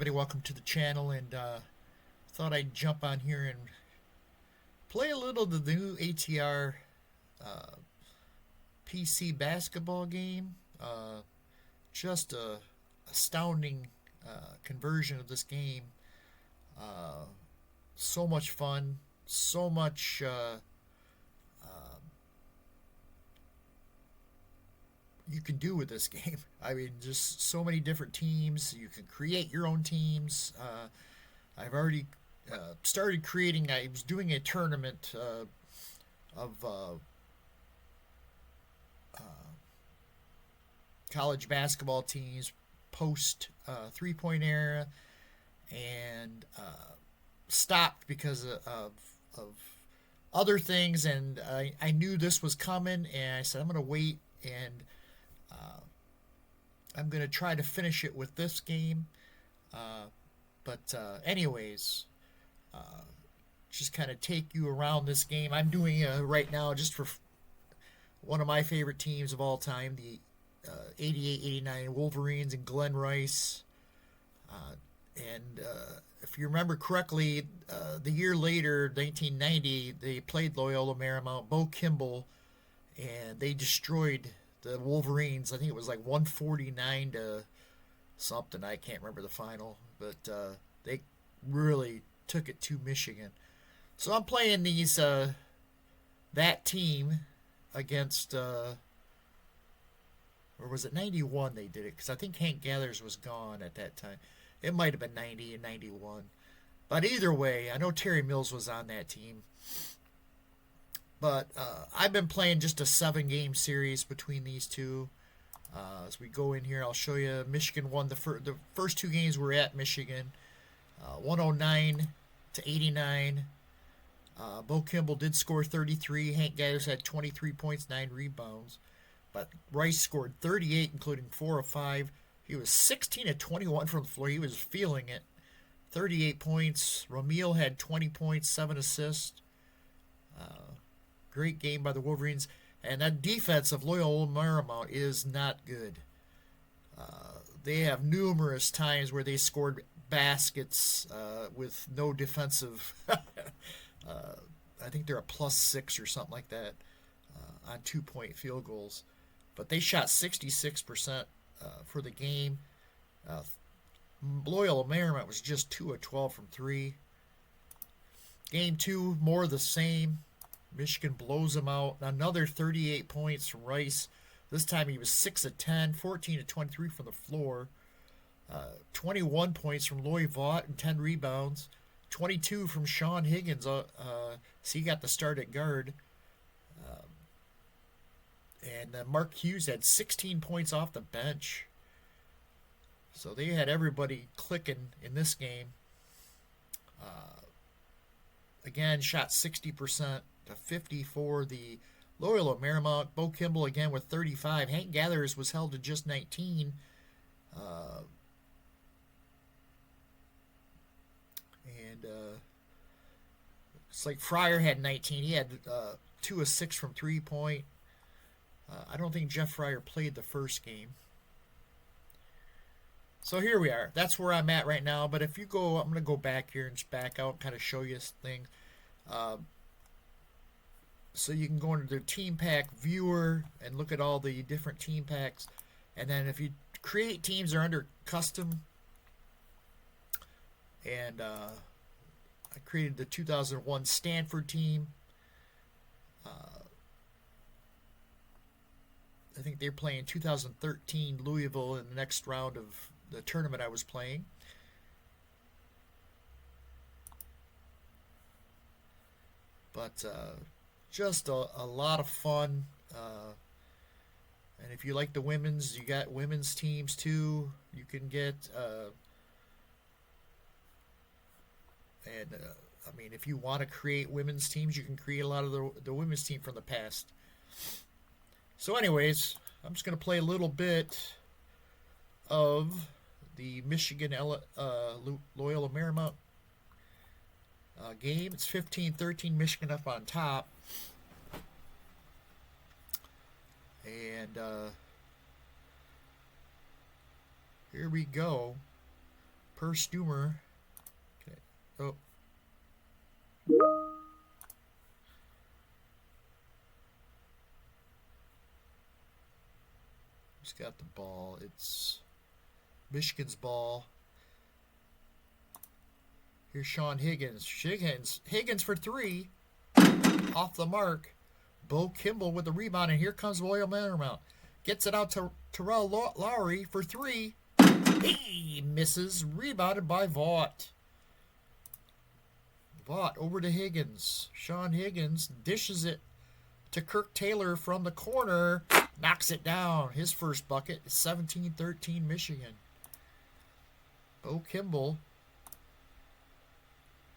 everybody, welcome to the channel, and thought I'd jump on here and play a little of the new ATR PC basketball game. Just a astounding conversion of this game. Uh, so much fun, so much you can do with this game. I mean, just so many different teams. You can create your own teams. I've already started creating. I was doing a tournament of college basketball teams post 3 point era, and stopped because of other things. And I knew this was coming, and I said I'm going to wait, and I'm going to try to finish it with this game. Anyways, just kind of take you around this game. I'm doing right now just for one of my favorite teams of all time, the 88-89 Wolverines and Glenn Rice. If you remember correctly, the year later, 1990, they played Loyola Marymount, Bo Kimball, and they destroyed the Wolverines. I think it was like 149 to something. I can't remember the final, but they really took it to Michigan. So I'm playing that team against, or was it 91 they did it? Because I think Hank Gathers was gone at that time. It might have been 90 and 91. But either way, I know Terry Mills was on that team. But I've been playing just a 7-game series between these two. As we go in here, I'll show you. Michigan won the first 2 games were at Michigan, 109 to 89. Bo Kimball did score 33. Hank Gathers had 23 points, 9 rebounds. But Rice scored 38, including 4 of 5. He was 16 of 21 from the floor. He was feeling it. 38 points. Ramil had 20 points, 7 assists. Great game by the Wolverines. And that defense of Loyola Marymount is not good. They have numerous times where they scored baskets with no defensive. I think they're a +6 or something like that on 2-point field goals. But they shot 66% for the game. Loyola Marymount was just 2 of 12 from 3. Game 2, more of the same. Michigan blows them out. Another 38 points from Rice. This time he was 6 of 10, 14 of 23 from the floor. 21 points from Loy Vaught and 10 rebounds. 22 from Sean Higgins. So he got the start at guard. And Mark Hughes had 16 points off the bench. So they had everybody clicking in this game. Again, shot 60% to 50 for the Loyola Marymount. Bo Kimball again with 35. Hank Gathers was held to just 19. It's like Fryer had 19. He had 2 of 6 from 3-point. I don't think Jeff Fryer played the first game. So here we are. That's where I'm at right now. But if you go, I'm going to go back here and just back out and kind of show you things. So you can go into the team pack viewer and look at all the different team packs. And then if you create teams, they're under custom. And I created the 2001 Stanford team. I think they're playing 2013 Louisville in the next round of the tournament I was playing. But just a lot of fun. And if you like the women's, you got women's teams too. You can get. I mean, if you want to create women's teams, you can create a lot of the women's team from the past. So anyways, I'm just going to play a little bit of the Michigan Loyola Marymount game. It's 15-13, Michigan up on top. And here we go. Per Stumer. Okay. Oh. Who's got the ball? It's Michigan's ball. Here's Sean Higgins. Higgins for 3. Off the mark. Bo Kimball with the rebound, and here comes Loyola Marymount. Gets it out to Terrell Lowry for 3. He misses. Rebounded by Vaught. Vaught over to Higgins. Sean Higgins dishes it to Kirk Taylor from the corner. Knocks it down. His first bucket. 17-13 Michigan. Bo Kimball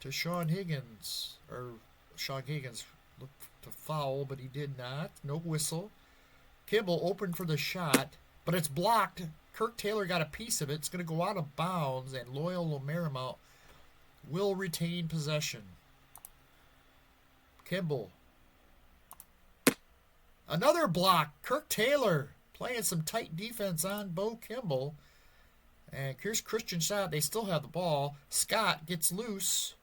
to Sean Higgins. Or Sean Higgins looked to foul, but he did not. No whistle. Kimball open for the shot, but it's blocked. Kirk Taylor got a piece of it. It's going to go out of bounds, and Loyola Marymount will retain possession. Kimball. Another block. Kirk Taylor playing some tight defense on Bo Kimball. And here's Christian shot. They still have the ball. Scott gets loose.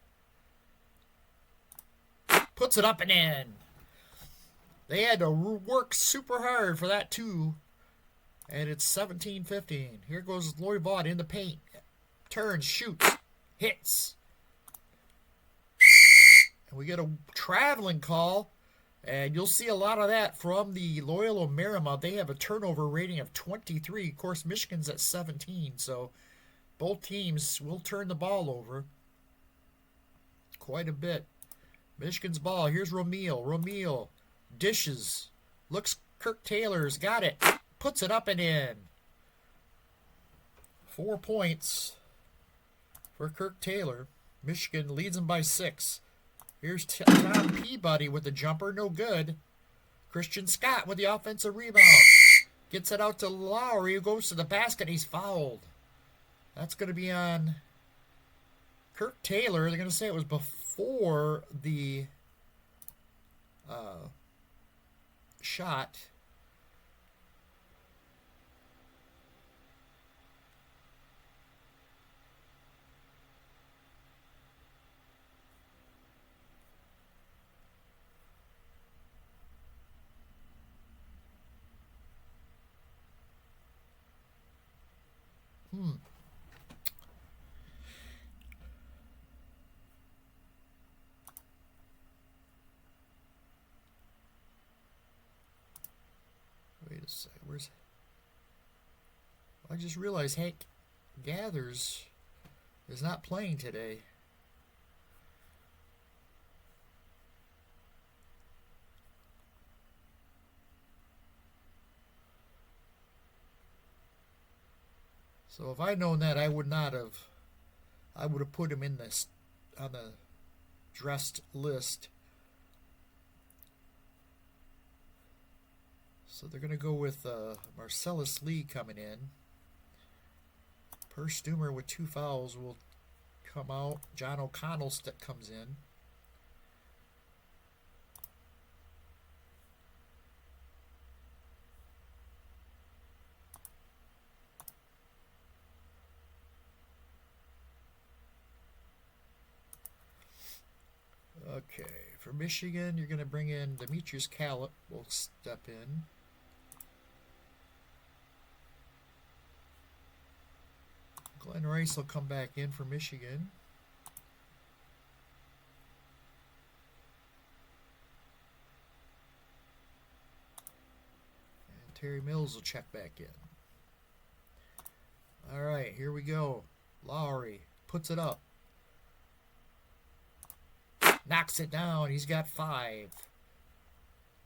Puts it up and in. They had to work super hard for that too. And it's 17-15. Here goes Lloyd Vaught in the paint. Turns, shoots, hits. And we get a traveling call. And you'll see a lot of that from the Loyola Marymount. They have a turnover rating of 23. Of course, Michigan's at 17. So both teams will turn the ball over quite a bit. Michigan's ball. Here's Romeo. Romeo dishes. Looks Kirk Taylor's got it. Puts it up and in. 4 points for Kirk Taylor. Michigan leads them by 6. Here's Tom Peabody with the jumper. No good. Christian Scott with the offensive rebound. Gets it out to Lowry, who goes to the basket. He's fouled. That's going to be on Kirk Taylor. They're going to say it was before the shot. Wait a second. Where's... I just realized Hank Gathers is not playing today. So if I'd known that, I would not have. I would have put him in this on the dressed list. So they're going to go with Marcellus Lee coming in. Per Stumer with 2 fouls will come out. John O'Connell comes in. Okay, for Michigan, you're going to bring in Demetrius Callip. Will step in. Glenn Rice will come back in for Michigan. And Terry Mills will check back in. All right, here we go. Lowry puts it up. Knocks it down. He's got 5.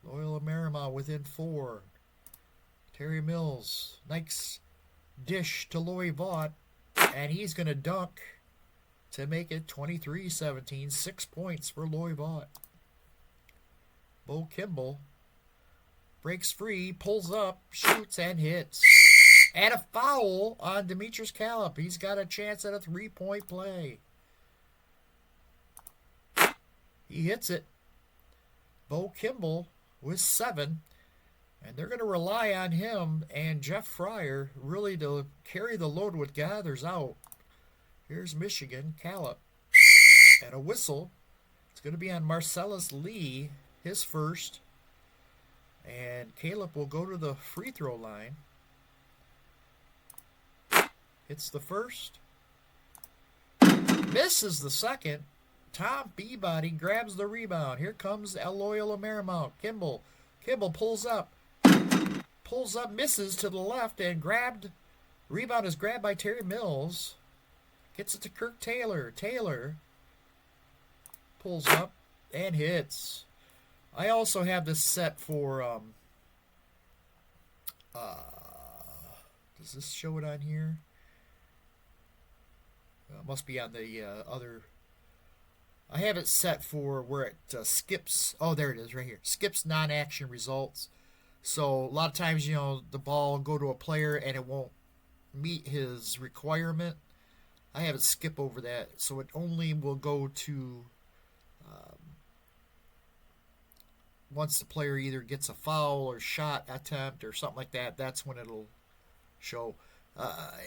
Loyola Marymount within 4. Terry Mills. Nice dish to Loy Vaught. And he's going to dunk to make it 23-17. 6 points for Loy Vaught. Bo Kimball breaks free, pulls up, shoots, and hits. And a foul on Demetrius Callip. He's got a chance at a 3-point play. He hits it. Bo Kimball with 7. And they're going to rely on him and Jeff Fryer really to carry the load with Gathers out. Here's Michigan, Calip, and a whistle. It's going to be on Marcellus Lee, his first. And Calip will go to the free throw line. Hits the first. Misses the second. Tom Peabody grabs the rebound. Here comes Loyola Marymount. Kimball. Kimball pulls up. Pulls up, misses to the left, and grabbed. Rebound is grabbed by Terry Mills. Gets it to Kirk Taylor. Taylor pulls up and hits. I also have this set for, does this show it on here? Must be on the other. I have it set for where it skips. Oh, there it is right here. Skips non-action results. So a lot of times, you know, the ball will go to a player and it won't meet his requirement. I have it skip over that. So it only will go to once the player either gets a foul or shot attempt or something like that. That's when it'll show.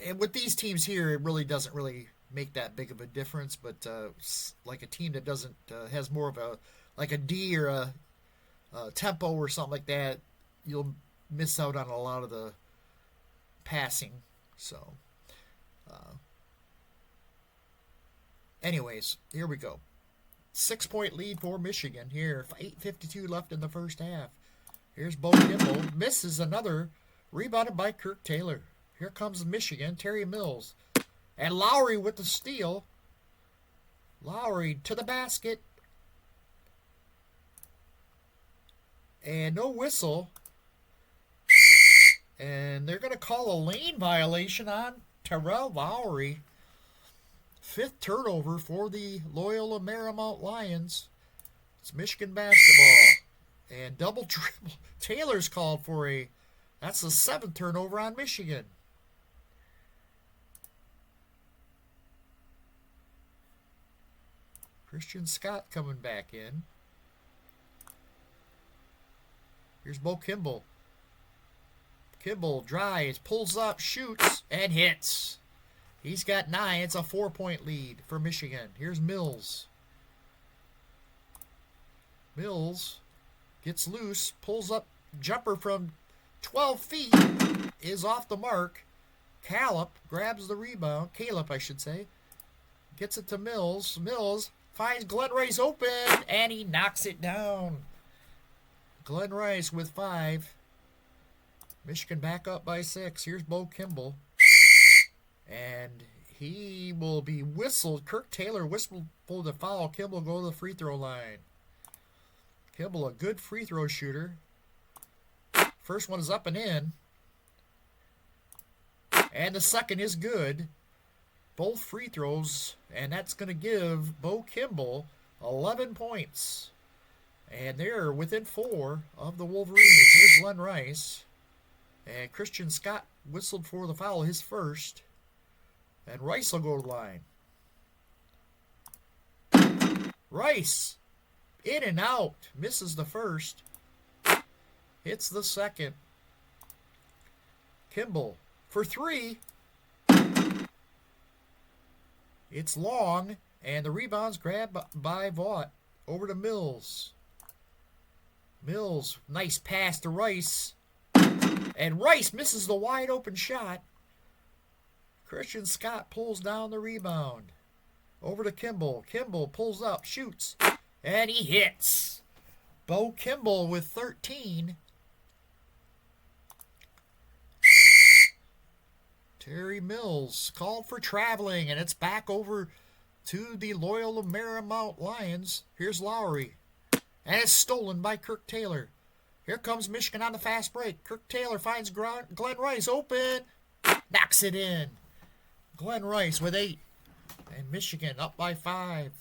And with these teams here, it really doesn't really make that big of a difference, but like a team that doesn't has more of a like a D or a tempo or something like that, you'll miss out on a lot of the passing. So anyways, here we go. 6-point lead for Michigan here. 8:52 left in the first half. Here's Bo Kimball, misses another, rebounded by Kirk Taylor. Here comes Michigan, Terry Mills. And Lowry with the steal. Lowry to the basket. And no whistle. And they're going to call a lane violation on Terrell Lowry. 5th turnover for the Loyola Marymount Lions. It's Michigan basketball. And double dribble. Taylor's called for a... That's the 7th turnover on Michigan. Christian Scott coming back in. Here's Bo Kimball. Kimball drives, pulls up, shoots, and hits. He's got 9. It's a 4-point lead for Michigan. Here's Mills. Mills gets loose, pulls up, jumper from 12 feet, is off the mark. Calip grabs the rebound. Calip, I should say. Gets it to Mills. Mills finds Glenn Rice open, and he knocks it down. Glenn Rice with 5. Michigan back up by 6. Here's Bo Kimball. And he will be whistled. Kirk Taylor whistled for the foul. Kimball go to the free throw line. Kimball, a good free throw shooter. First one is up and in. And the second is good. Both free throws, and that's going to give Bo Kimball 11 points. And they're within 4 of the Wolverines. Here's Glenn Rice. And Christian Scott whistled for the foul, his first. And Rice will go to the line. Rice, in and out, misses the first. Hits the second. Kimball for 3. It's long, and the rebound's grabbed by Vaught. Over to Mills. Mills, nice pass to Rice. And Rice misses the wide open shot. Christian Scott pulls down the rebound. Over to Kimball. Kimball pulls up, shoots, and he hits. Bo Kimball with 13. Terry Mills called for traveling, and it's back over to the Loyola Marymount Lions. Here's Lowry. And it's stolen by Kirk Taylor. Here comes Michigan on the fast break. Kirk Taylor finds Glenn Rice open. Knocks it in. Glenn Rice with 8. And Michigan up by 5.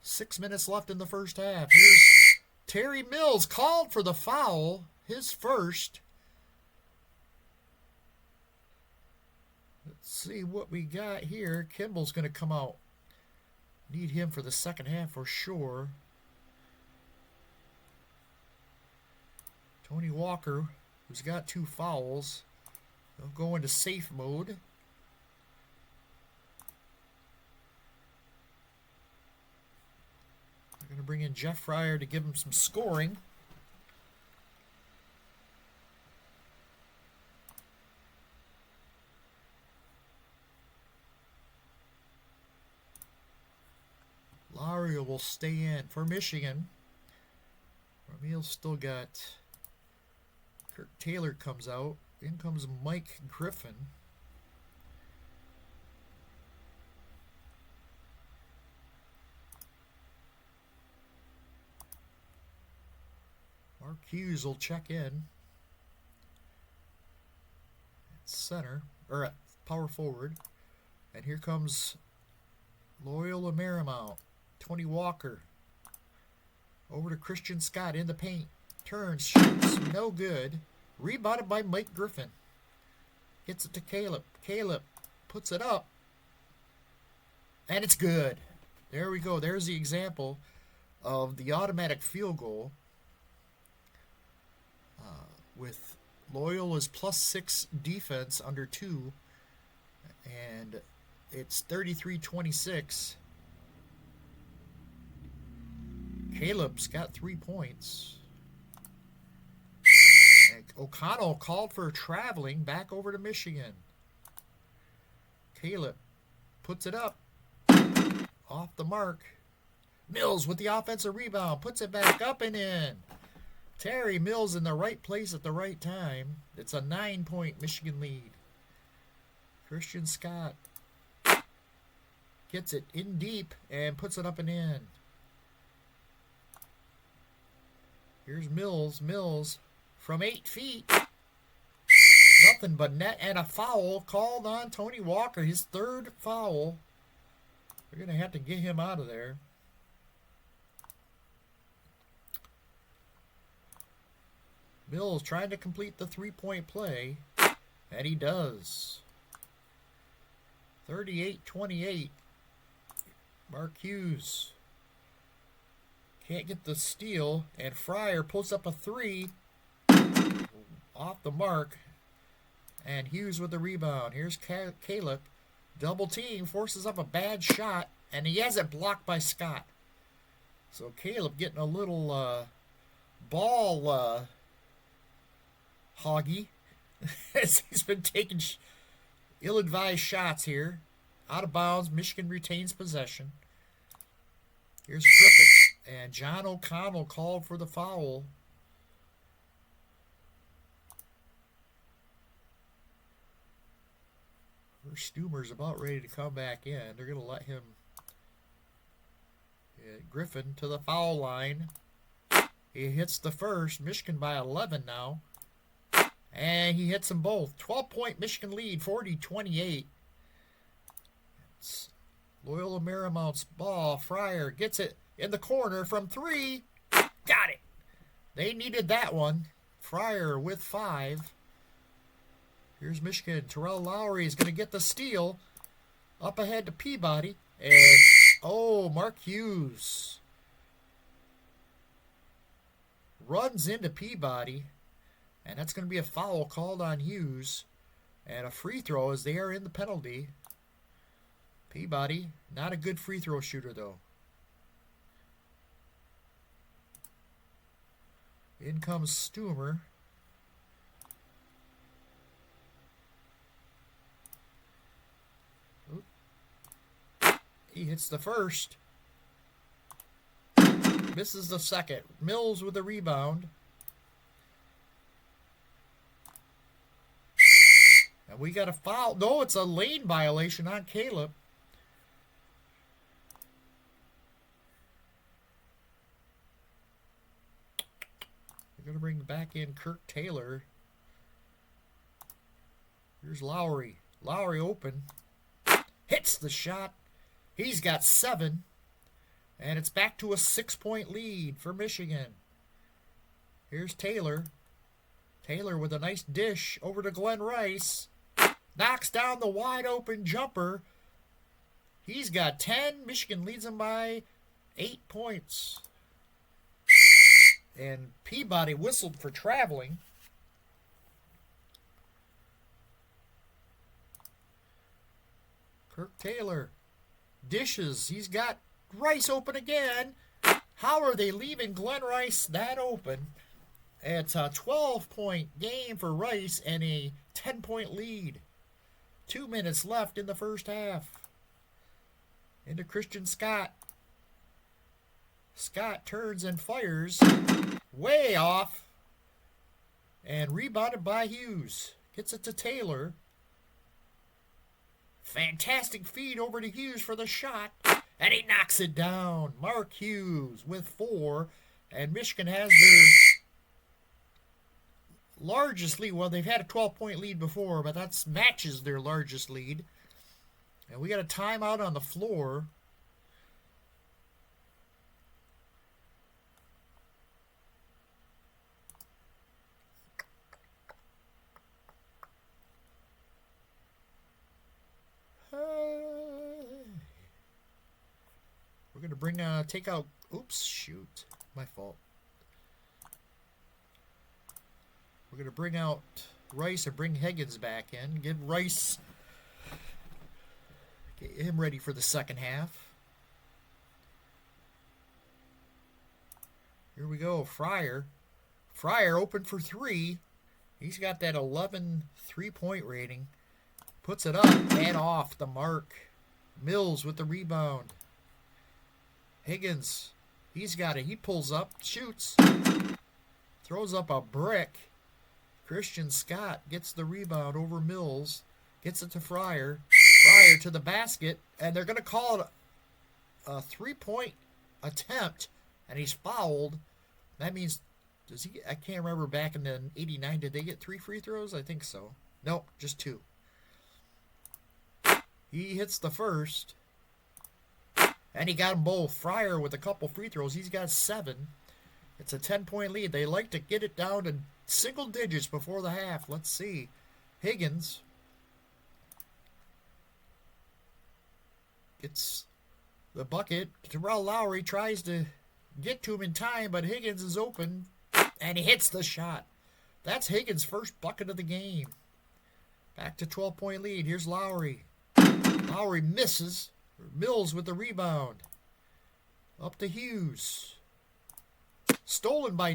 6 minutes left in the first half. Here's Terry Mills called for the foul. His first. Let's see what we got here. Kimball's going to come out. Need him for the second half for sure. Tony Walker, who's got 2 fouls, he'll go into safe mode. going to bring in Jeff Fryer to give him some scoring. Lowry will stay in for Michigan. Ramil's still got Kirk Taylor comes out. In comes Mike Griffin. Mark Hughes will check in at center, or at power forward. And here comes Loyola Marymount. Tony Walker. Over to Christian Scott in the paint. Turns, shoots, no good. Rebounded by Mike Griffin. Gets it to Caleb. Caleb puts it up. And it's good. There we go. There's the example of the automatic field goal. With Loyola's +6 defense under 2. And it's 33-26. Caleb's got 3 points. And O'Connell called for traveling back over to Michigan. Caleb puts it up. Off the mark. Mills with the offensive rebound. Puts it back up and in. Terry Mills in the right place at the right time. It's a 9-point Michigan lead. Christian Scott gets it in deep and puts it up and in. Here's Mills. Mills from 8 feet. Nothing but net and a foul called on Tony Walker. His 3rd foul. They're going to have to get him out of there. Mills trying to complete the 3-point play. And he does. 38-28. Mark Hughes can't get the steal. And Fryer pulls up a 3. Off the mark. And Hughes with the rebound. Here's Caleb. Double team. Forces up a bad shot. And he has it blocked by Scott. So Caleb getting a little ball hoggy. As he's been taking ill-advised shots here. Out of bounds. Michigan retains possession. Here's Griffith. And John O'Connell called for the foul. Stumer's about ready to come back in. They're going to let him. Griffin to the foul line. He hits the first. Michigan by 11 now. And he hits them both. 12-point Michigan lead, 40-28. It's Loyola Marymount's ball. Fryer gets it in the corner from 3. Got it. They needed that one. Fryer with 5. Here's Michigan. Terrell Lowry is going to get the steal. Up ahead to Peabody. And, Mark Hughes runs into Peabody. And that's going to be a foul called on Hughes. And a free throw as they are in the penalty. Peabody, not a good free throw shooter, though. In comes Stumer. He hits the first. Misses the second. Mills with the rebound. And we got a foul. No, it's a lane violation on Caleb. We're going to bring back in Kirk Taylor. Here's Lowry. Lowry open. Hits the shot. He's got 7. And it's back to a 6-point lead for Michigan. Here's Taylor. Taylor with a nice dish over to Glenn Rice. Knocks down the wide open jumper. He's got 10. Michigan leads him by 8 points. And Peabody whistled for traveling. Kirk Taylor dishes. He's got Rice open again. How are they leaving Glen Rice that open? It's a 12-point game for Rice and a 10-point lead. 2 minutes left in the first half. Into Christian Scott. Scott turns and fires. Way off. And rebounded by Hughes. Gets it to Taylor. Fantastic feed over to Hughes for the shot. And he knocks it down. Mark Hughes with 4. And Michigan has their largest lead. Well, they've had a 12-point lead before, but that matches their largest lead. And we got a timeout on the floor. We're going to bring, take out, oops, shoot, my fault. We're going to bring out Rice and bring Higgins back in. Get Rice, get him ready for the second half. Here we go, Fryer. Fryer open for 3. He's got that 11 3-point rating. Puts it up and off the mark. Mills with the rebound. Higgins, he's got it. He pulls up, shoots, throws up a brick. Christian Scott gets the rebound over Mills, gets it to Fryer. Fryer to the basket, and they're going to call it a 3-point attempt, and he's fouled. That means, does he? I can't remember back in the 89, did they get 3 free throws? I think so. Nope, just 2. He hits the first. And he got them both. Fryer with a couple free throws. He's got 7. It's a 10-point lead. They like to get it down to single digits before the half. Let's see. Higgins gets the bucket. Terrell Lowry tries to get to him in time, but Higgins is open, and he hits the shot. That's Higgins' first bucket of the game. Back to 12-point lead. Here's Lowry. Lowry misses. Mills with the rebound. Up to Hughes. Stolen by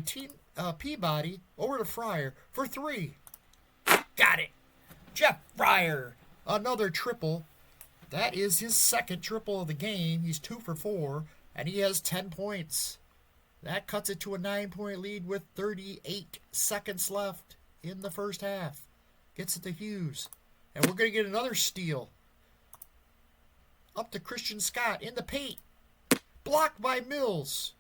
Peabody. Over to Fryer for 3. Got it. Jeff Fryer. Another triple. That is his second triple of the game. He's 2 for 4. And he has 10 points. That cuts it to a 9-point lead with 38 seconds left in the first half. Gets it to Hughes. And we're going to get another steal. Up to Christian Scott in the paint. Blocked by Mills.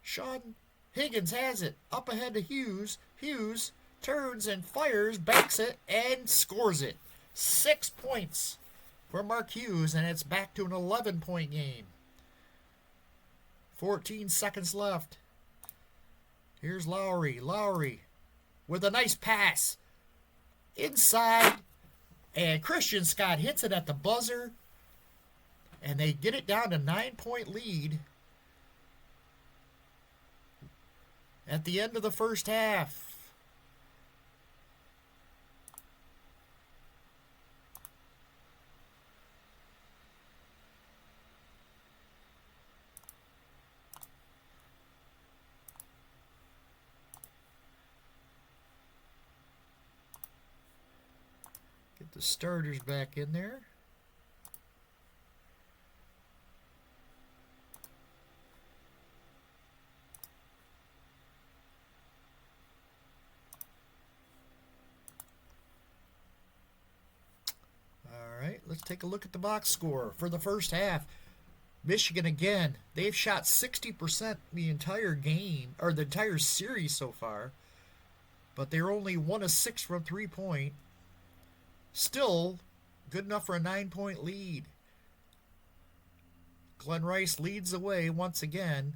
Sean Higgins has it. Up ahead to Hughes. Hughes turns and fires, banks it, and scores it. 6 points for Mark Hughes, and it's back to an 11-point game. 14 seconds left. Here's Lowry. Lowry with a nice pass. Inside, and Christian Scott hits it at the buzzer. And they get it down to 9-point lead at the end of the first half. Get the starters back in there. Let's take a look at the box score for the first half. Michigan again, they've shot 60% the entire game, or the entire series so far, but they're only 1 of 6 from 3-point. Still good enough for a 9-point lead. Glen Rice leads the way once again.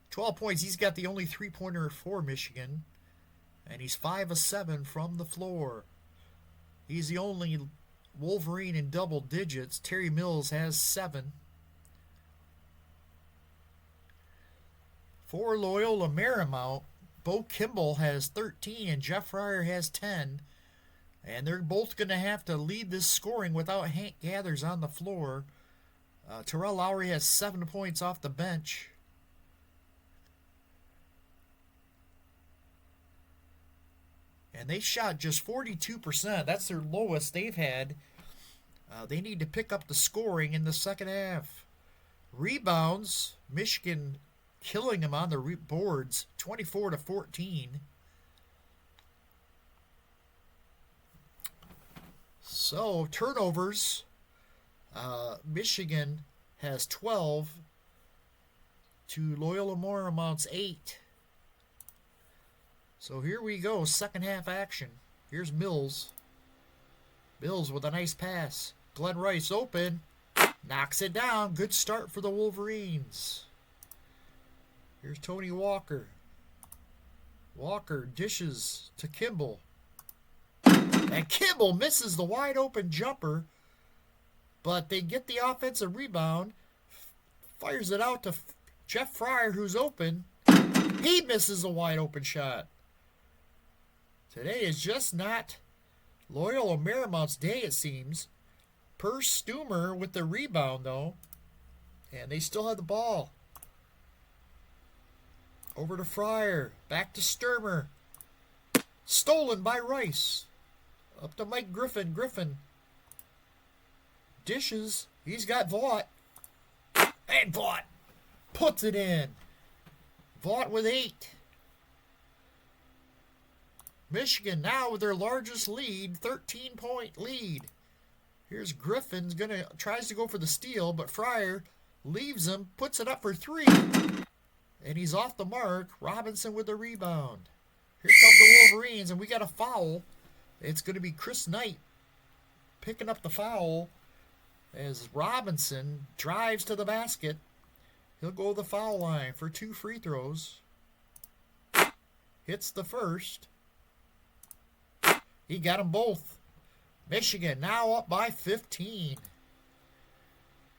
12 points. He's got the only 3-pointer for Michigan, and he's 5 of 7 from the floor. He's the only Wolverine in double digits. Terry Mills has 7. For Loyola Marymount, Bo Kimball has 13 and Jeff Fryer has 10. And they're both going to have to lead this scoring without Hank Gathers on the floor. Terrell Lowry has 7 points off the bench. And they shot just 42%. That's their lowest they've had. They need to pick up the scoring in the second half. Rebounds, Michigan killing them on the boards, 24-14. So, turnovers, Michigan has 12 to Loyola Marymount's 8. So here we go, second half action. Here's Mills. Mills with a nice pass. Glenn Rice open. Knocks it down. Good start for the Wolverines. Here's Tony Walker. Walker dishes to Kimball. And Kimball misses the wide open jumper. But they get the offensive rebound. Fires it out to Jeff Fryer, who's open. He misses a wide open shot. Today is just not Loyola Marymount's day, it seems. Per Stumer with the rebound, though. And they still have the ball. Over to Fryer. Back to Sturmer. Stolen by Rice. Up to Mike Griffin. Griffin dishes. He's got Vaught. And Vaught puts it in. Vaught with 8. Michigan now with their largest lead, 13-point lead. Here's Griffin's tries to go for the steal, but Fryer leaves him, puts it up for 3. And he's off the mark. Robinson with the rebound. Here come the Wolverines, and we got a foul. It's going to be Chris Knight picking up the foul as Robinson drives to the basket. He'll go to the foul line for 2 free throws. Hits the first. He got them both. Michigan now up by 15.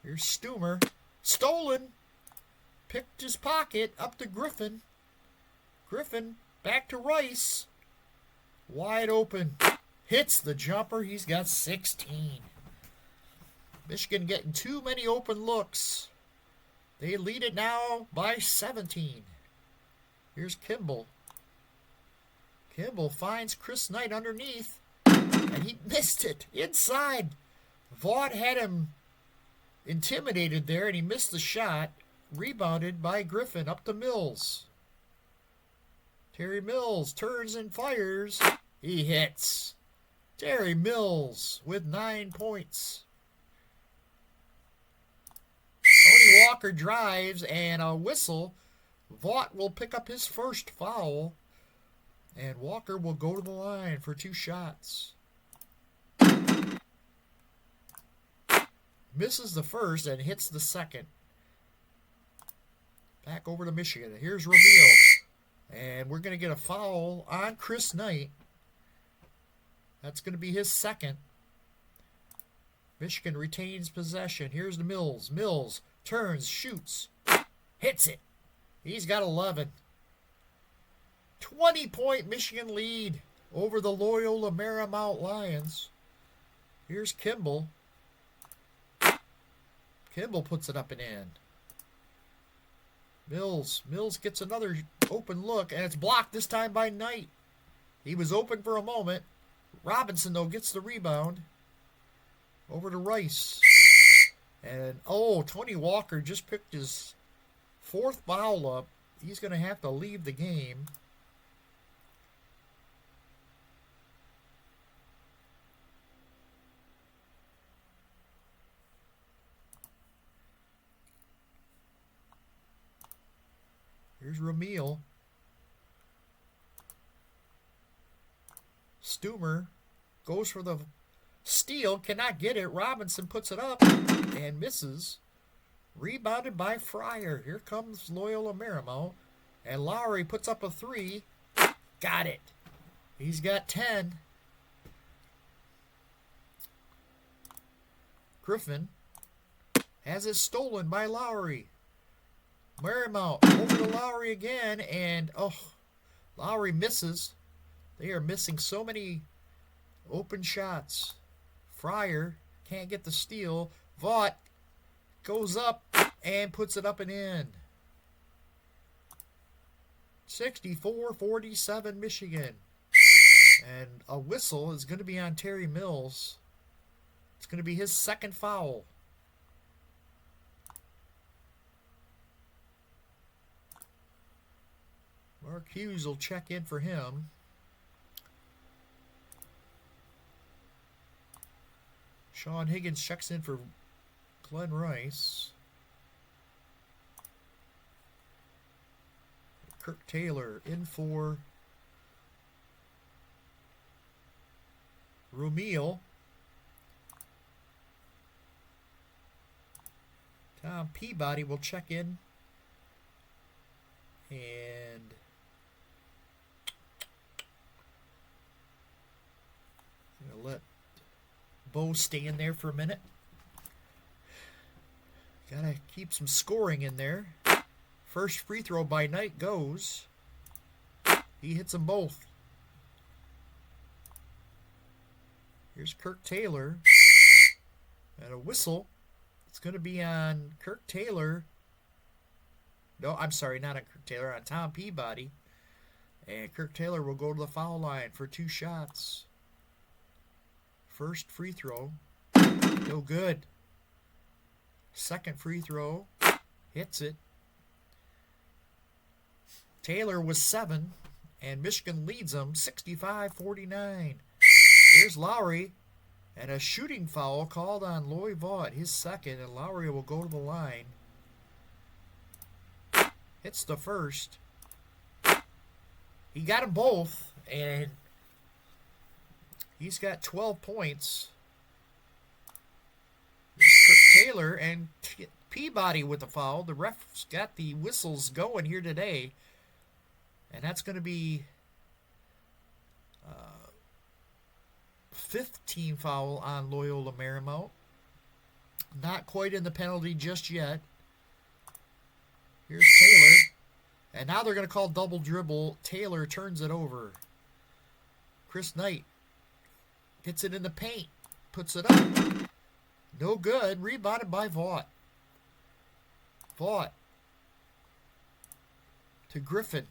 Here's Stumer. Stolen. Picked his pocket. Up to Griffin. Griffin back to Rice. Wide open. Hits the jumper. He's got 16. Michigan getting too many open looks. They lead it now by 17. Here's Kimball. Kimball finds Chris Knight underneath, and he missed it inside. Vaught had him intimidated there, and he missed the shot. Rebounded by Griffin up to Mills. Terry Mills turns and fires. He hits. Terry Mills with 9 points. Tony Walker drives, and a whistle. Vaught will pick up his first foul. And Walker will go to the line for 2 shots. Misses the first and hits the second. Back over to Michigan. Here's Ramil. And we're going to get a foul on Chris Knight. That's going to be his second. Michigan retains possession. Here's the Mills. Mills turns, shoots, hits it. He's got 11. 20-point Michigan lead over the Loyola Marymount Lions. Here's Kimball. Kimball puts it up and in. Mills gets another open look, and it's blocked this time by Knight. He was open for a moment. Robinson, though, gets the rebound. Over to Rice. And, Tony Walker just picked his 4th foul up. He's going to have to leave the game. Here's Ramil. Stumer goes for the steal, cannot get it. Robinson puts it up and misses. Rebounded by Fryer. Here comes Loyola Marymount. And Lowry puts up a 3. Got it. He's got 10. Griffin has it stolen by Lowry. Marymount over to Lowry again, and Lowry misses. They are missing so many open shots. Fryer can't get the steal. Vaught goes up and puts it up and in. 64-47 Michigan. And a whistle is going to be on Terry Mills. It's going to be his second foul. Mark Hughes will check in for him. Sean Higgins checks in for Glenn Rice. Kirk Taylor in for Rumeel. Tom Peabody will check in. And I'm going to let Bo stay in there for a minute. Gotta keep some scoring in there. First free throw by Knight goes. He hits them both. Here's Kirk Taylor. And a whistle. It's going to be on Kirk Taylor. No, I'm sorry, not on Kirk Taylor, on Tom Peabody. And Kirk Taylor will go to the foul line for 2 shots. First free throw. No good. Second free throw. Hits it. Taylor was 7, and Michigan leads them 65-49. Here's Lowry, and a shooting foul called on Loy Vaught, his second, and Lowry will go to the line. Hits the first. He got them both, and he's got 12 points. Here's Taylor and Peabody with the foul. The ref's got the whistles going here today. And that's going to be 5th team foul on Loyola Marymount. Not quite in the penalty just yet. Here's Taylor. And now they're going to call double dribble. Taylor turns it over. Chris Knight gets it in the paint. Puts it up. No good. Rebounded by Vaught. Vaught to Griffin.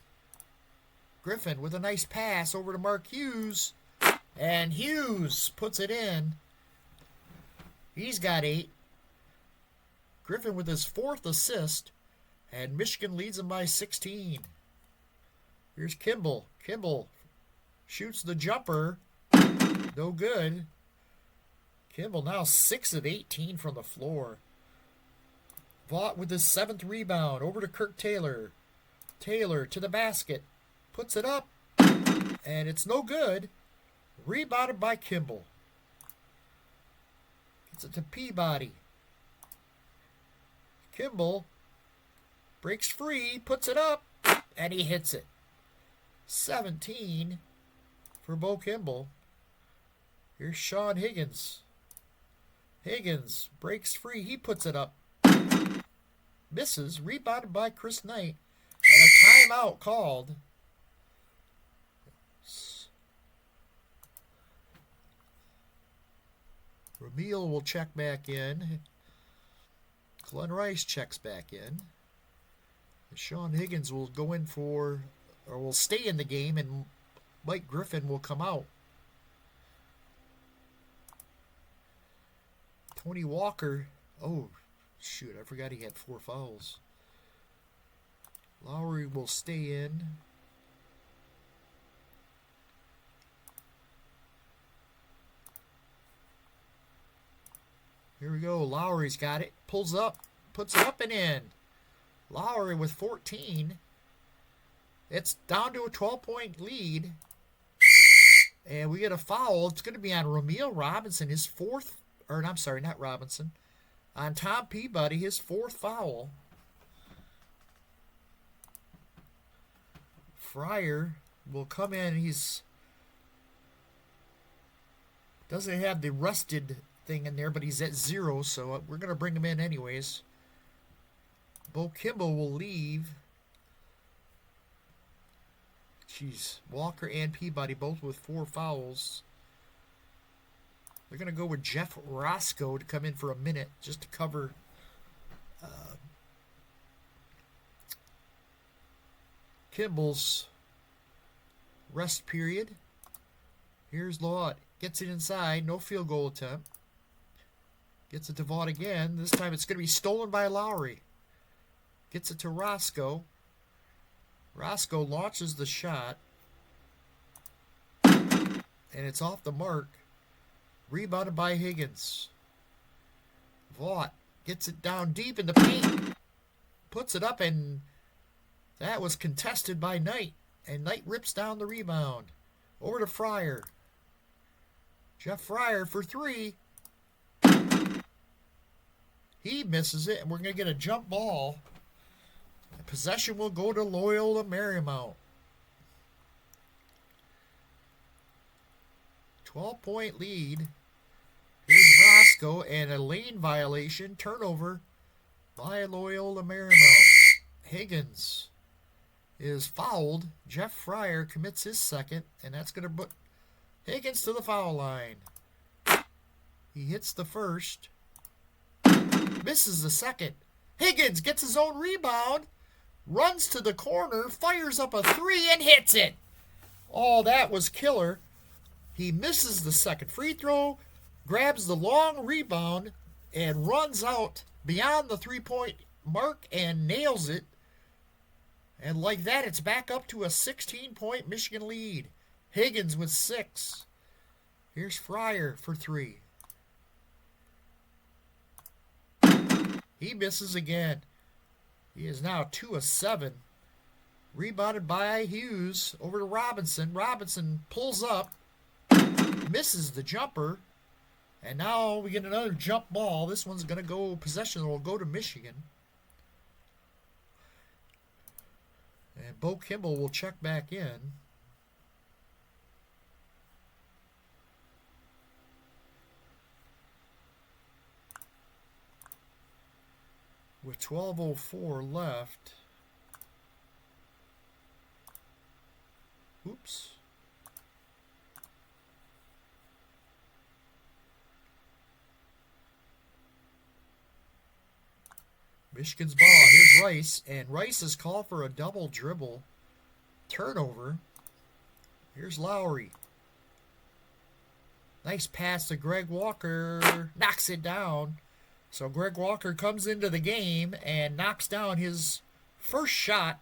Griffin with a nice pass over to Mark Hughes. And Hughes puts it in. He's got 8. Griffin with his 4th assist. And Michigan leads him by 16. Here's Kimball. Kimball shoots the jumper. No good. Kimball now 6 of 18 from the floor. Vaught with his 7th rebound. Over to Kirk Taylor. Taylor to the basket. Puts it up, and it's no good. Rebounded by Kimball. Gets it to Peabody. Kimball breaks free, puts it up, and he hits it. 17 for Bo Kimball. Here's Sean Higgins. Higgins breaks free, he puts it up. Misses, rebounded by Chris Knight. And a timeout called. Rumeel will check back in. Glenn Rice checks back in. Sean Higgins will go in for, or will stay in the game, and Mike Griffin will come out. Tony Walker, oh, shoot, I forgot he had 4 fouls. Lowry will stay in. Here we go. Lowry's got it. Pulls up. Puts it up and in. Lowry with 14. It's down to a 12-point lead. And we get a foul. It's going to be on Rumeel Robinson, his 4th. Or, I'm sorry, not Robinson. On Tom Peabody, his 4th foul. Fryer will come in. He's doesn't have the rusted thing in there, but he's at 0, so we're going to bring him in anyways. Bo Kimball will leave. Jeez, Walker and Peabody both with 4 fouls. They're going to go with Jeff Roscoe to come in for a minute just to cover Kimball's rest period. Here's Lott. Gets it inside. No field goal attempt. Gets it to Vaught again. This time it's going to be stolen by Lowry. Gets it to Roscoe. Roscoe launches the shot. And it's off the mark. Rebounded by Higgins. Vaught gets it down deep in the paint. Puts it up, and that was contested by Knight. And Knight rips down the rebound. Over to Fryer. Jeff Fryer for three. He misses it, and we're going to get a jump ball. Possession will go to Loyola Marymount. 12-point lead. Here's Roscoe, and a lane violation. Turnover by Loyola Marymount. Higgins is fouled. Jeff Fryer commits his second, and that's going to put Higgins to the foul line. He hits the first. Misses the second. Higgins gets his own rebound. Runs to the corner. Fires up a three and hits it. Oh, that was killer. He misses the second free throw. Grabs the long rebound and runs out beyond the three-point mark and nails it. And like that, it's back up to a 16-point Michigan lead. Higgins with 6. Here's Fryer for 3. He misses again. He is now 2 of 7. Rebounded by Hughes over to Robinson. Robinson pulls up. Misses the jumper. And now we get another jump ball. This one's going to go, possession will go to Michigan. And Bo Kimball will check back in. With 12:04 left. Oops. Michigan's ball. Here's Rice. And Rice is called for a double dribble. Turnover. Here's Lowry. Nice pass to Greg Walker. Knocks it down. So Greg Walker comes into the game and knocks down his first shot.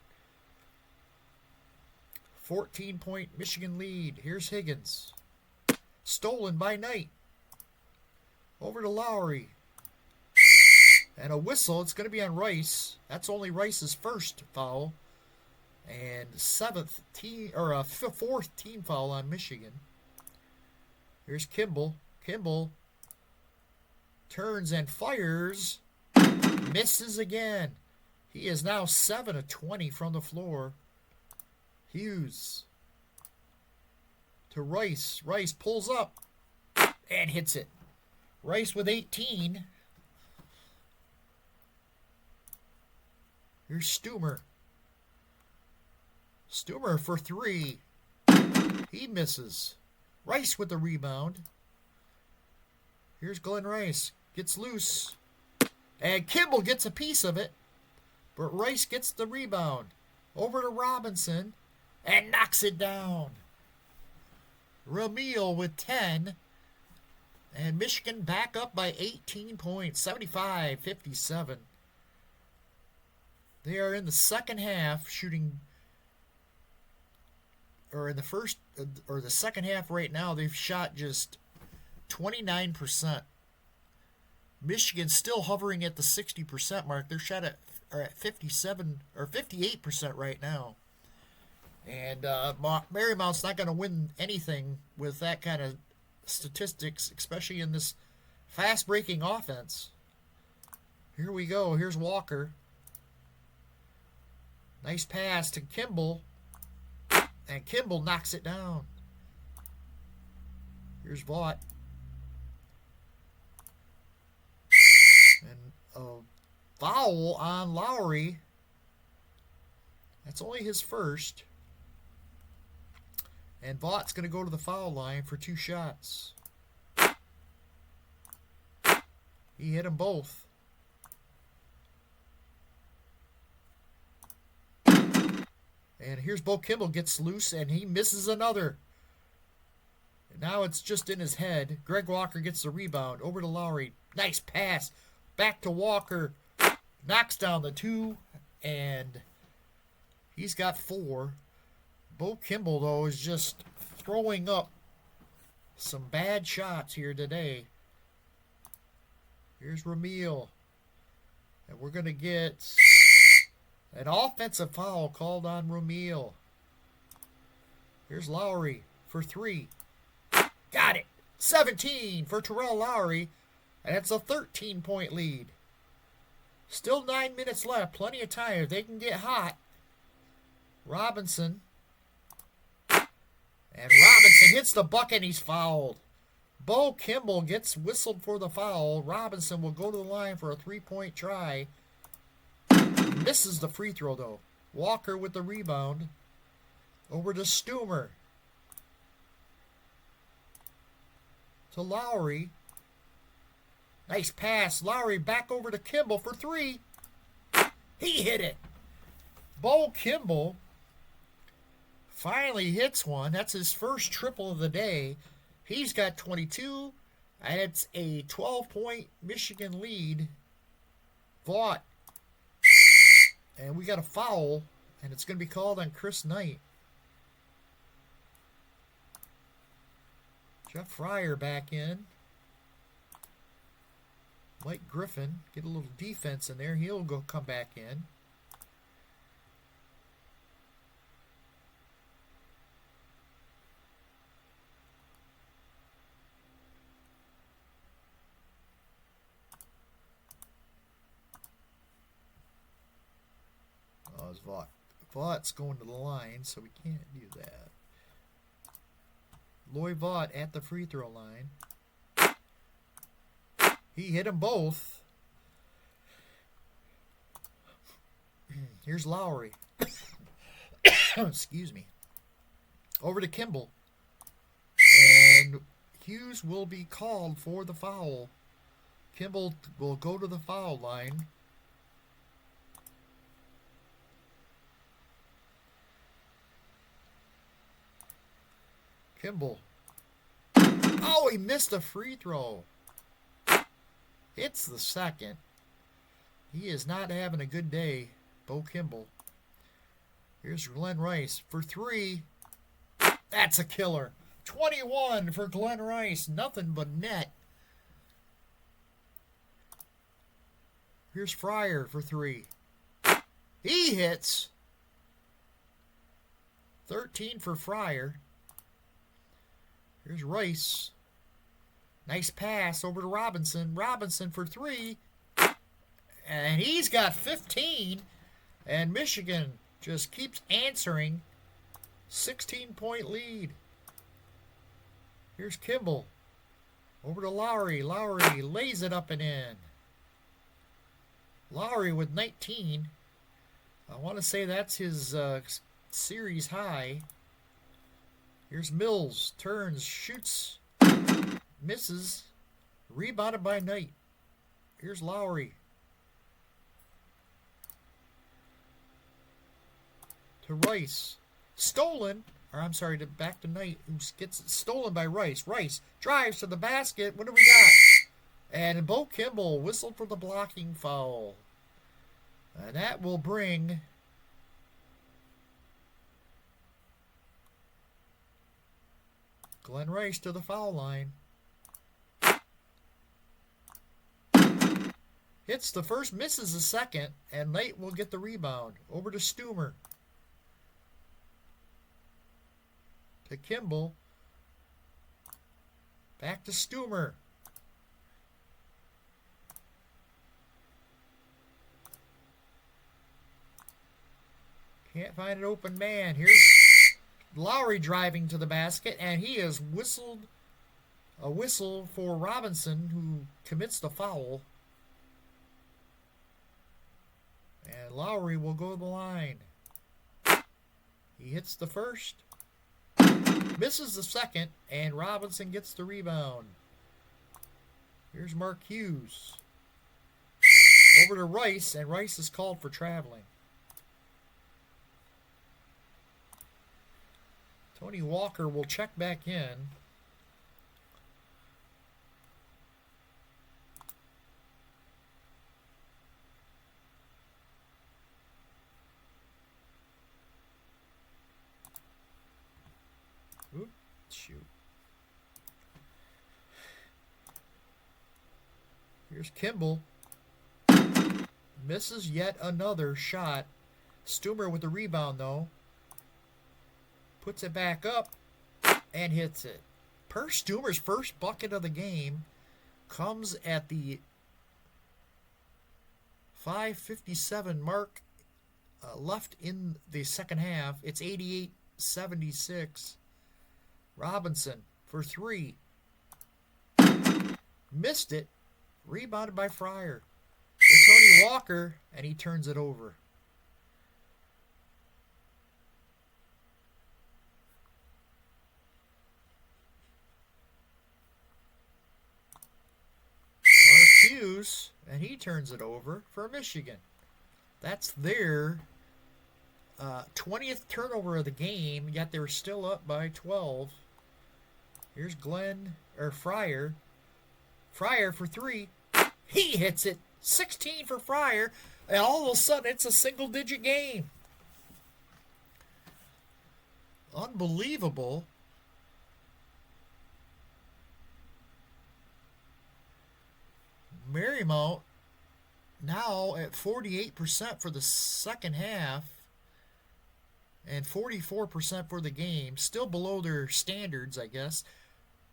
14-point Michigan lead. Here's Higgins. Stolen by Knight. Over to Lowry. And a whistle. It's going to be on Rice. That's only Rice's first foul. And fourth team foul on Michigan. Here's Kimball. Kimball turns and fires. Misses again. He is now 7 of 20 from the floor. Hughes to Rice. Rice pulls up and hits it. Rice with 18. Here's Stumer. Stumer for 3. He misses. Rice with the rebound. Here's Glenn Rice. Gets loose. And Kimball gets a piece of it. But Rice gets the rebound. Over to Robinson. And knocks it down. Ramil with 10. And Michigan back up by 18 points. 75-57. They are in the second half shooting, or in the first, or the second half right now, they've shot just 29%. Michigan's still hovering at the 60% mark. They're shot at 57 or 58% right now. And Marymount's not going to win anything with that kind of statistics, especially in this fast-breaking offense. Here we go. Here's Walker. Nice pass to Kimball. And Kimball knocks it down. Here's Vaught. And a foul on Lowry. That's only his first. And Vaught's going to go to the foul line for 2 shots. He hit them both. And here's Bo Kimball gets loose, and he misses another. And Now it's just in his head. Greg Walker gets the rebound. Over to Lowry. Nice pass. Back to Walker. Knocks down the 2. And he's got 4. Bo Kimball, though, is just throwing up some bad shots here today. Here's Ramil. And we're going to get an offensive foul called on Ramil. Here's Lowry for 3. Got it. 17 for Terrell Lowry. And it's a 13-point lead. Still 9 minutes left. Plenty of time. If they can get hot. Robinson. And Robinson hits the bucket and he's fouled. Bo Kimball gets whistled for the foul. Robinson will go to the line for a 3-point try. Misses the free throw, though. Walker with the rebound. Over to Stumer. To Lowry. Nice pass. Lowry back over to Kimball for 3. He hit it. Bo Kimball finally hits one. That's his first triple of the day. He's got 22, and it's a 12-point Michigan lead. Vaught. And we got a foul, and it's going to be called on Chris Knight. Jeff Fryer back in. Mike Griffin, get a little defense in there. He'll come back in. Oh, it's Vaught. Vaught's going to the line, so we can't do that. Loy Vaught at the free throw line. He hit them both. Here's Lowry. Excuse me. Over to Kimball. And Hughes will be called for the foul. Kimball will go to the foul line. Kimball. Oh, he missed a free throw. It's the second. He is not having a good day, Bo Kimball. Here's Glenn Rice for 3. That's a killer. 21 for Glenn Rice. Nothing but net. Here's Fryer for 3. He hits. 13 for Fryer. Here's Rice. Nice pass over to Robinson. Robinson for 3. And he's got 15. And Michigan just keeps answering. 16-point lead. Here's Kimball. Over to Lowry. Lowry lays it up and in. Lowry with 19. I want to say that's his series high. Here's Mills. Turns, shoots, misses. Rebounded by Knight. Here's Lowry. To Rice. Stolen. Or I'm sorry, back to Knight, who gets it stolen by Rice. Rice drives to the basket. What do we got? And Bo Kimball whistled for the blocking foul. And that will bring Glenn Rice to the foul line. Hits the first, misses the second, and Knight will get the rebound. Over to Stumer. To Kimball. Back to Stumer. Can't find an open man. Here's Lowry driving to the basket, and he has whistled a whistle for Robinson, who commits the foul. And Lowry will go to the line. He hits the first, misses the second, and Robinson gets the rebound. Here's Mark Hughes. Over to Rice, and Rice is called for traveling. Tony Walker will check back in. Shoot. Here's Kimball. Misses yet another shot. Stumer with the rebound, though. Puts it back up and hits it. Per Stumer's first bucket of the game comes at the 5:57 mark left in the second half. It's 88-76. Robinson for three. Missed it. Rebounded by Fryer. To Tony Walker, and he turns it over. Mark Hughes, and he turns it over for Michigan. That's their 20th turnover of the game, yet they're still up by 12. Here's Fryer. Fryer for three. He hits it. 16 for Fryer. And all of a sudden, it's a single-digit game. Unbelievable. Marymount now at 48% for the second half and 44% for the game. Still below their standards, I guess.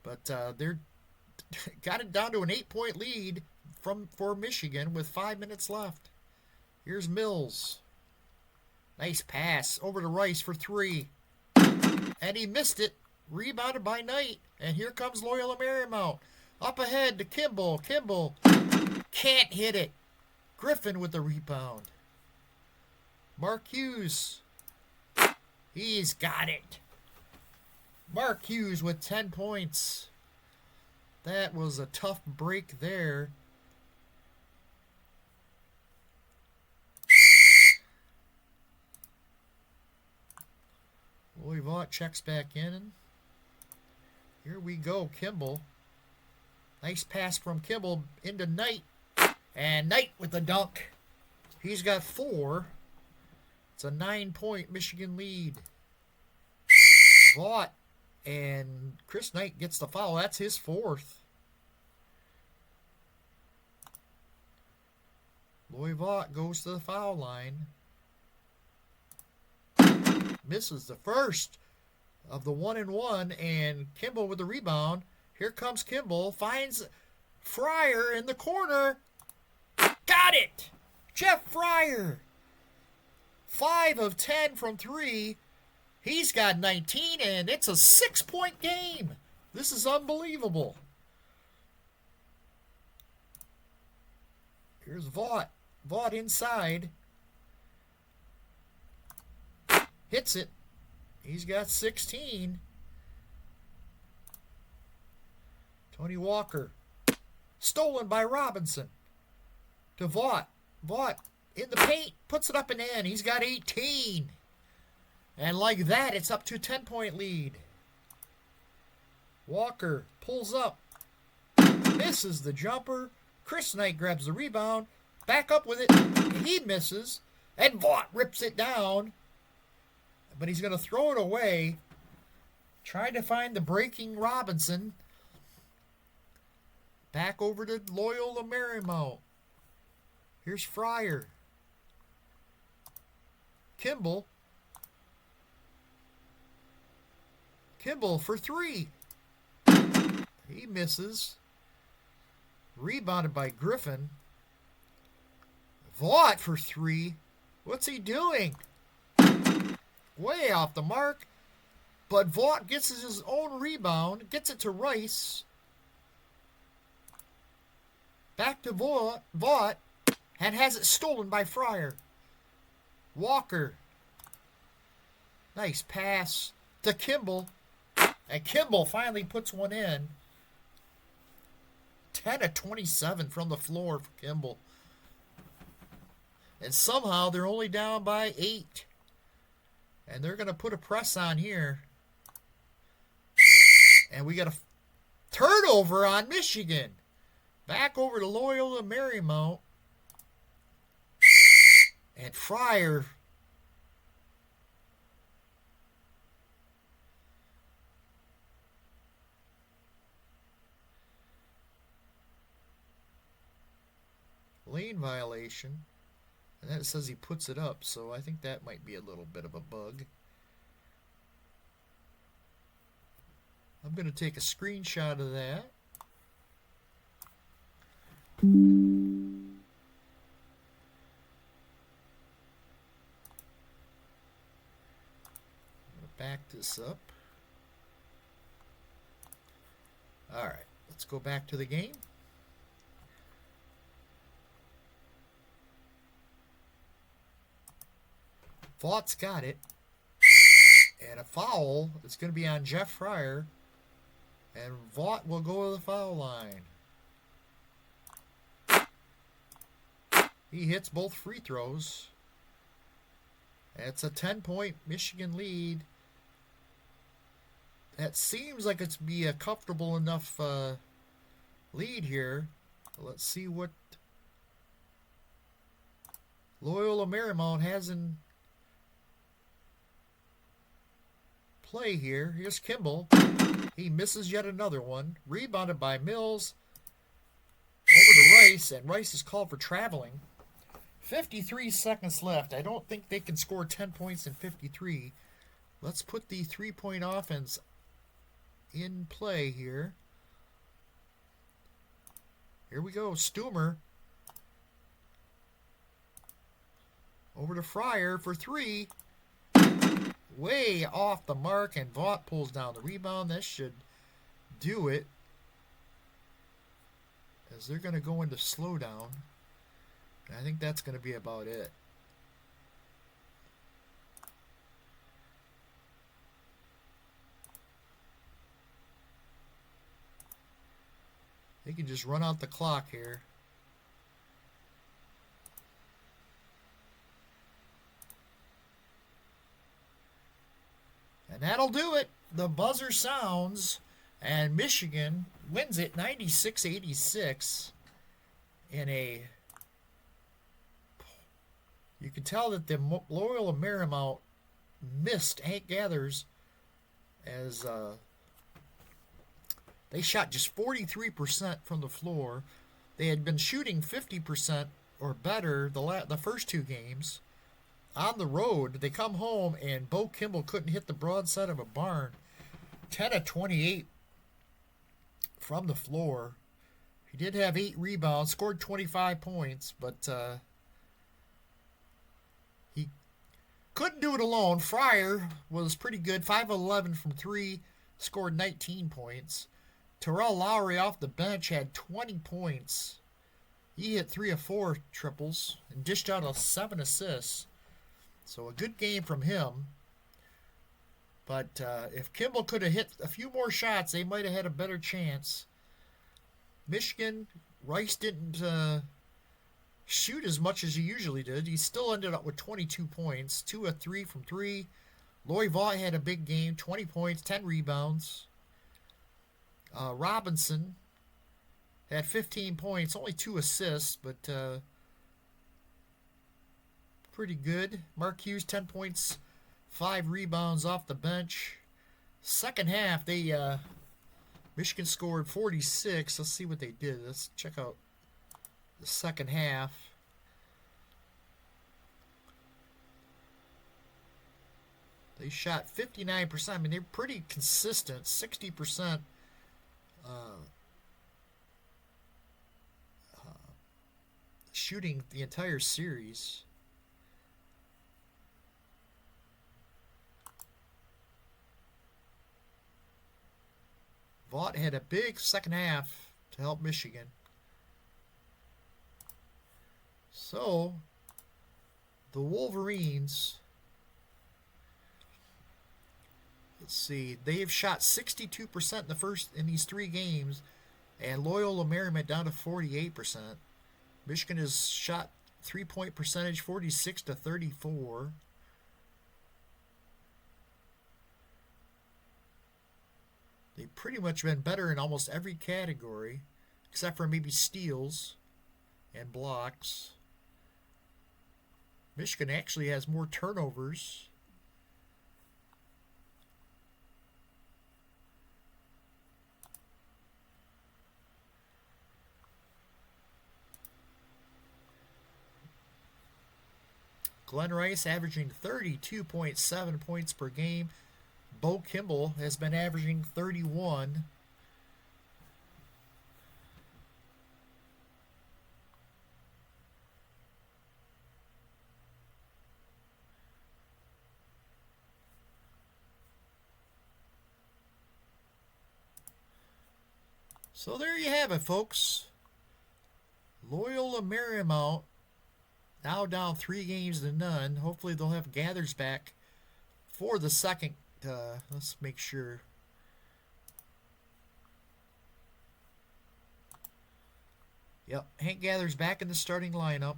But they're got it down to an 8-point lead for Michigan with 5 minutes left. Here's Mills. Nice pass over to Rice for three. And he missed it. Rebounded by Knight. And here comes Loyola Marymount. Up ahead to Kimball. Kimball can't hit it. Griffin with the rebound. Mark Hughes. He's got it. Mark Hughes with 10 points. That was a tough break there. Loyvaught checks back in. Here we go, Kimball. Nice pass from Kimball into Knight. And Knight with the dunk. He's got 4. It's a 9-point Michigan lead. Vaught and Chris Knight gets the foul. That's his 4th. Loyvaught goes to the foul line. Misses the first of the 1-and-1, and Kimball with the rebound. Here comes Kimball. Finds Fryer in the corner. Got it! Jeff Fryer. 5 of 10 from 3. He's got 19, and it's a 6-point game. This is unbelievable. Here's Vaught. Vaught inside. Hits it. He's got 16. Tony Walker. Stolen by Robinson. To Vaught. Vaught in the paint. Puts it up and in. He's got 18. And like that, it's up to a 10-point lead. Walker pulls up. Misses the jumper. Chris Knight grabs the rebound. Back up with it. He misses. And Vaught rips it down. But he's going to throw it away. Trying to find the breaking Robinson. Back over to Loyola Marymount. Here's Fryer. Kimball. Kimball for 3. He misses. Rebounded by Griffin. Vaught for 3. What's he doing? Way off the mark. But Vaught gets his own rebound. Gets it to Rice. Back to Vaught. And has it stolen by Fryer. Walker. Nice pass to Kimball. And Kimball finally puts one in. 10 of 27 from the floor for Kimball. And somehow they're only down by 8. And they're going to put a press on here. And we got a turnover on Michigan. Back over to Loyola Marymount. And Fryer. lane violation. And then it says he puts it up, so I think that might be a little bit of a bug. I'm going to take a screenshot of that. Back this up. Alright, let's go back to the game. Vaught's got it. And a foul. It's going to be on Jeff Fryer. And Vaught will go to the foul line. He hits both free throws. It's a 10-point Michigan lead. That seems like it's be a comfortable enough lead here. Let's see what Loyola Marymount has in play here. Here's Kimball. He misses yet another one. Rebounded by Mills. Over to Rice, and Rice is called for traveling. 53 seconds left. I don't think they can score 10 points in 53. Let's put the three-point offense in play here. Here we go. Stumer. Over to Fryer for three. Way off the mark, and Vaught pulls down the rebound. This should do it, as they're going to go into slowdown. And I think that's going to be about it. They can just run out the clock here. And that'll do it. The buzzer sounds, and Michigan wins it 96-86 in a... You can tell that the Loyola Marymount missed Hank Gathers, as they shot just 43% from the floor. They had been shooting 50% or better the first two games. On the road, they come home, and Bo Kimball couldn't hit the broadside of a barn. 10 of 28 from the floor. He did have 8 rebounds, scored 25 points, but he couldn't do it alone. Fryer was pretty good, 5 of 11 from 3, scored 19 points. Terrell Lowry off the bench had 20 points. He hit 3 of 4 triples and dished out 7 assists. So a good game from him. But if Kimball could have hit a few more shots, they might have had a better chance. Michigan, Rice didn't shoot as much as he usually did. He still ended up with 22 points, 2 of 3 from 3. Loy Vaught had a big game, 20 points, 10 rebounds. Robinson had 15 points, only 2 assists, but pretty good. Mark Hughes, 10 points, 5 rebounds off the bench. Second half, Michigan scored 46. Let's see what they did. Let's check out the second half. They shot 59%. I mean, they're pretty consistent. 60% shooting the entire series. Vaught had a big second half to help Michigan. So, the Wolverines, let's see, they've shot 62% in these 3 games, and Loyola Marymount down to 48%. Michigan has shot 3-point percentage 46 to 34. They've pretty much been better in almost every category, except for maybe steals and blocks. Michigan actually has more turnovers. Glenn Rice averaging 32.7 points per game. Bo Kimball has been averaging 31. So there you have it, folks. Loyola Marymount now down 3 games to none. Hopefully they'll have Gathers back for the second. Let's make sure. Yep, Hank Gathers back in the starting lineup.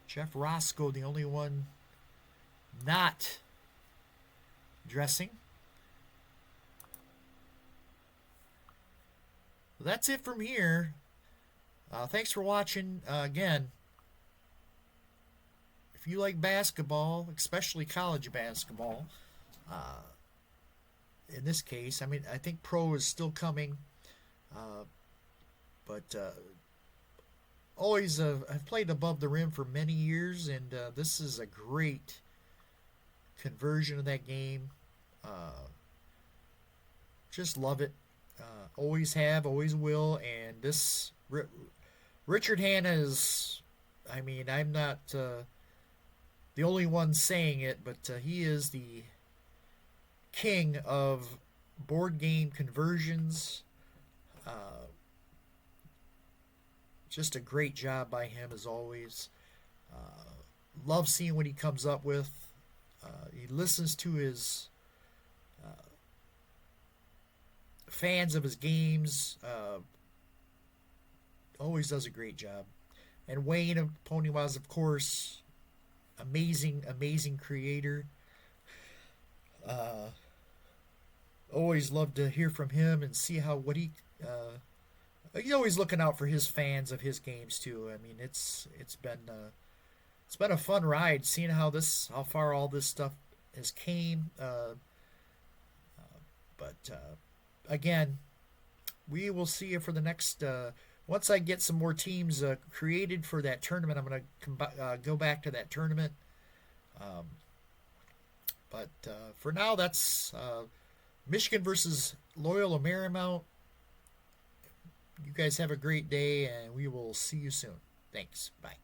Jeff Roscoe, the only one not dressing. Well, that's it from here. Thanks for watching. Again, if you like basketball, especially college basketball, in this case, I mean, I think pro is still coming, but always I've played above the rim for many years, and this is a great conversion of that game. Just love it. Always have, always will, and this Richard Hanna is, I mean, I'm not the only one saying it, but he is the king of board game conversions. Just a great job by him as always. Love seeing what he comes up with. He listens to his fans of his games. Always does a great job. And Wayne Ponywas, of course, amazing creator. Always love to hear from him and see what he's always looking out for his fans of his games too. I mean, it's been a fun ride seeing how far all this stuff has came. But again, we will see you for the next. Once I get some more teams created for that tournament, I'm going to go back to that tournament. But for now, that's Michigan versus Loyola Marymount. You guys have a great day, and we will see you soon. Thanks. Bye.